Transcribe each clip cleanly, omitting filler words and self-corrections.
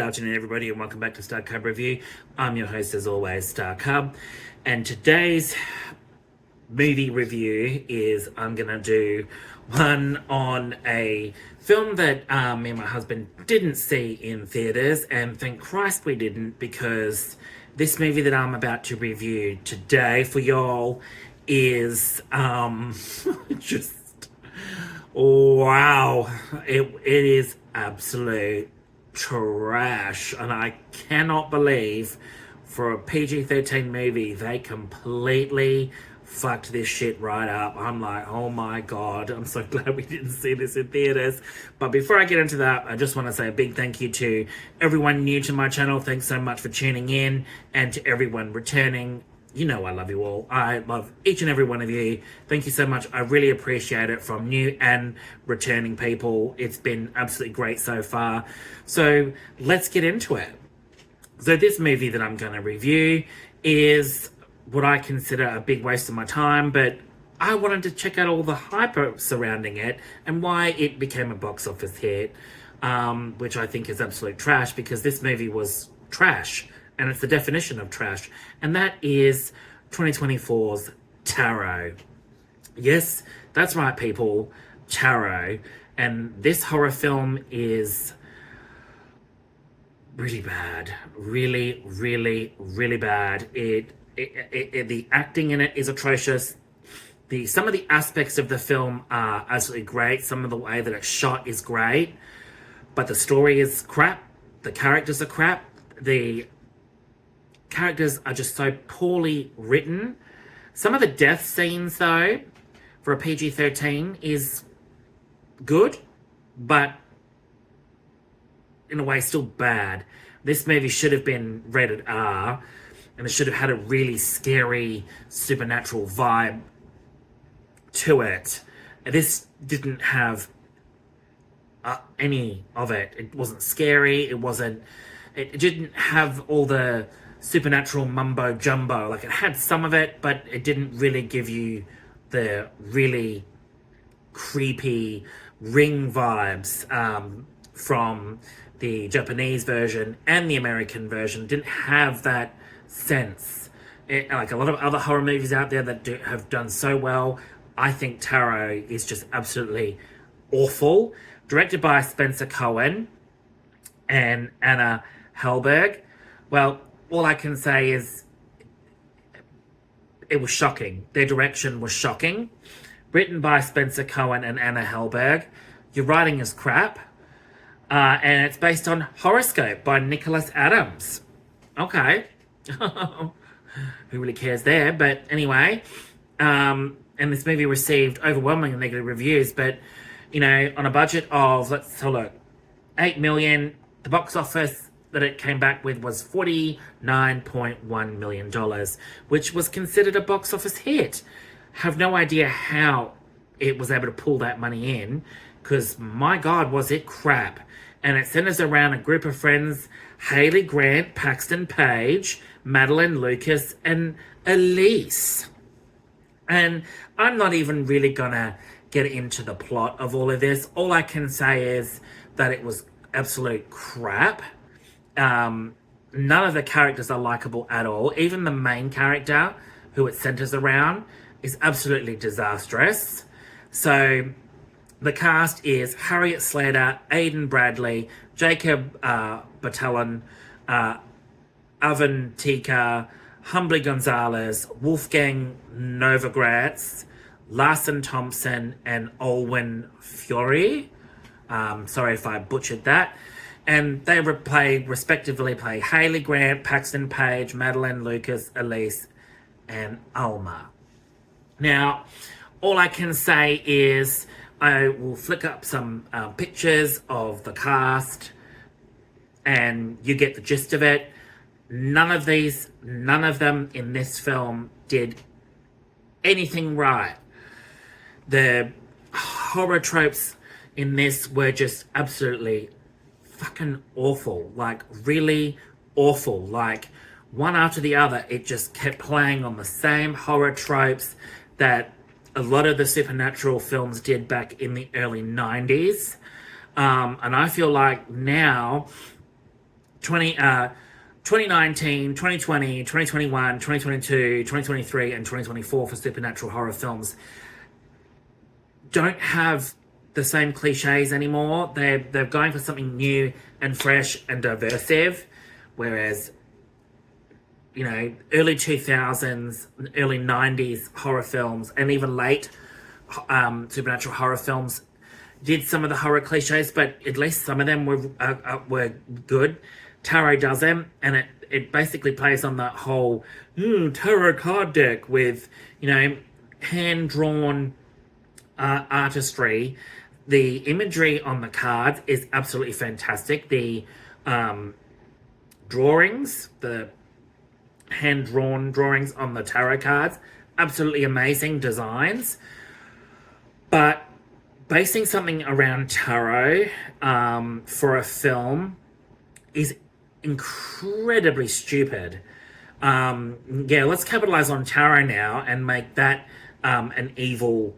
afternoon, everybody, and welcome back to Starcub Review. I'm your host, as always, Starcub, and today's movie review is I'm gonna do one on a film that me and my husband didn't see in theaters, and thank Christ we didn't, because this movie that I'm about to review today for y'all is just wow. It is absolute trash, and I cannot believe for a PG-13 movie they completely fucked this shit right up. I'm like, oh my god, I'm so glad we didn't see this in theaters. But before I get into that, I just want to say a big thank you to everyone new to my channel. Thanks so much for tuning in, and to everyone returning. You know I love you all. I love each and every one of you. Thank you so much. I really appreciate it from new and returning people. It's been absolutely great so far. So let's get into it. So this movie that I'm going to review is what I consider a big waste of my time, but I wanted to check out all the hype surrounding it and why it became a box office hit, which I think is absolute trash, because this movie was trash. And it's the definition of trash. And that is 2024's Tarot. Yes, that's right, people. Tarot. And this horror film is really bad. Really, really, really bad. The acting in it is atrocious. Some of the aspects of the film are absolutely great. Some of the way that it's shot is great. But the story is crap. The characters are crap. The characters are just so poorly written. Some of the death scenes, though, for a PG-13 is good, but in a way still bad. This movie should have been rated R, and it should have had a really scary supernatural vibe to it. This didn't have any of it. It wasn't scary. It didn't have all the supernatural mumbo jumbo. Like, it had some of it, but it didn't really give you the really creepy Ring vibes from the Japanese version and the American version. It didn't have that sense. Like a lot of other horror movies out there that have done so well, I think Tarot is just absolutely awful. Directed by Spencer Cohen and Anna Hellberg. Well, all I can say is it was shocking. Their direction was shocking. Written by Spencer Cohen and Anna Hellberg. Your writing is crap. And it's based on Horoscope by Nicholas Adams. Okay. Who really cares there? But anyway, and this movie received overwhelmingly negative reviews, but, you know, on a budget of, let's have a look, $8 million, the box office that it came back with was $49.1 million, which was considered a box office hit. Have no idea how it was able to pull that money in, because my God, was it crap. And it centers around a group of friends: Haley Grant, Paxton Page, Madeline Lucas, and Elise. And I'm not even really gonna get into the plot of all of this. All I can say is that it was absolute crap. None of the characters are likable at all. Even the main character, who it centers around, is absolutely disastrous. So the cast is Harriet Slater, Aidan Bradley, Jacob Batalon, Avantika, Humbly Gonzalez, Wolfgang Novogratz, Larson Thompson, and Olwen Fiore. Sorry if I butchered that. And they respectively play Haley Grant, Paxton Page, Madeline Lucas, Elise, and Alma. Now, all I can say is I will flick up some pictures of the cast, and you get the gist of it. None of them in this film did anything right. The horror tropes in this were just absolutely fucking awful. Like, really awful. Like, one after the other, it just kept playing on the same horror tropes that a lot of the supernatural films did back in the early 90s. And I feel like now 20, 2019, 2020, 2021, 2022, 2023, and 2024 for supernatural horror films don't have the same cliches anymore. They're going for something new and fresh and diversive, whereas, you know, early 2000s, early 90s horror films, and even late supernatural horror films did some of the horror cliches, but at least some of them were good. Tarot doesn't, and it basically plays on that whole tarot card deck with, you know, hand-drawn artistry. The imagery on the cards is absolutely fantastic. The drawings, the hand-drawn drawings on the tarot cards, absolutely amazing designs. But basing something around tarot for a film is incredibly stupid. Yeah, let's capitalize on tarot now and make that an evil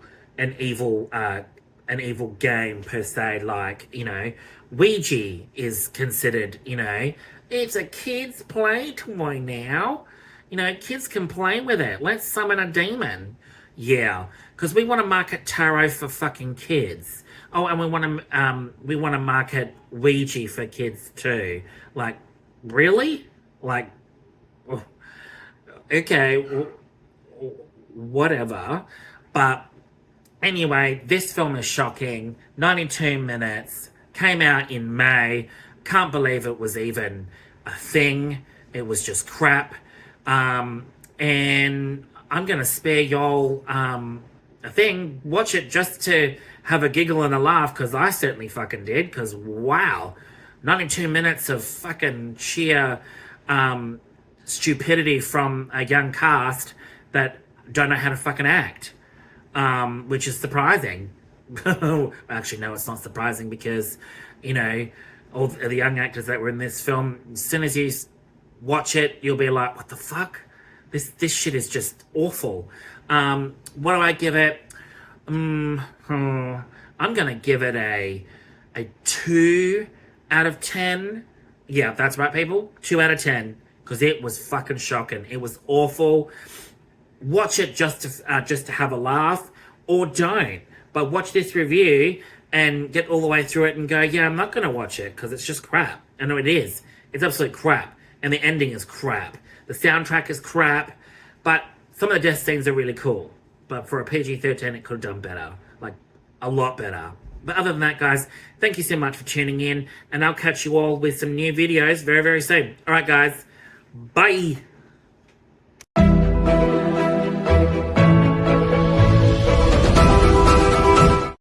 game per se. Like, you know, Ouija is considered, you know, it's a kid's play toy now. You know, kids can play with it. Let's summon a demon. Yeah, because we want to market tarot for fucking kids. Oh, and we want to market Ouija for kids too. Like, really? Like, okay, whatever. But anyway, this film is shocking. 92 minutes. Came out in May. Can't believe it was even a thing. It was just crap. And I'm going to spare y'all a thing. Watch it just to have a giggle and a laugh, because I certainly fucking did, because wow. 92 minutes of fucking sheer stupidity from a young cast that don't know how to fucking act, which is surprising. Actually, no, it's not surprising, because, you know, all the young actors that were in this film, as soon as you watch it, you'll be like, what the fuck? This shit is just awful. What do I give it? I'm gonna give it a 2 out of 10. Yeah, that's right, people. 2 out of 10, because it was fucking shocking. It was awful. Watch it just to have a laugh, or don't. But watch this review and get all the way through it and go, yeah, I'm not gonna watch it because it's just crap. I know it is. It's absolute crap, and the ending is crap. The soundtrack is crap, but some of the death scenes are really cool. But for a PG-13, it could have done better. Like, a lot better. But other than that, guys, thank you so much for tuning in, and I'll catch you all with some new videos very, very soon. All right, guys. Bye.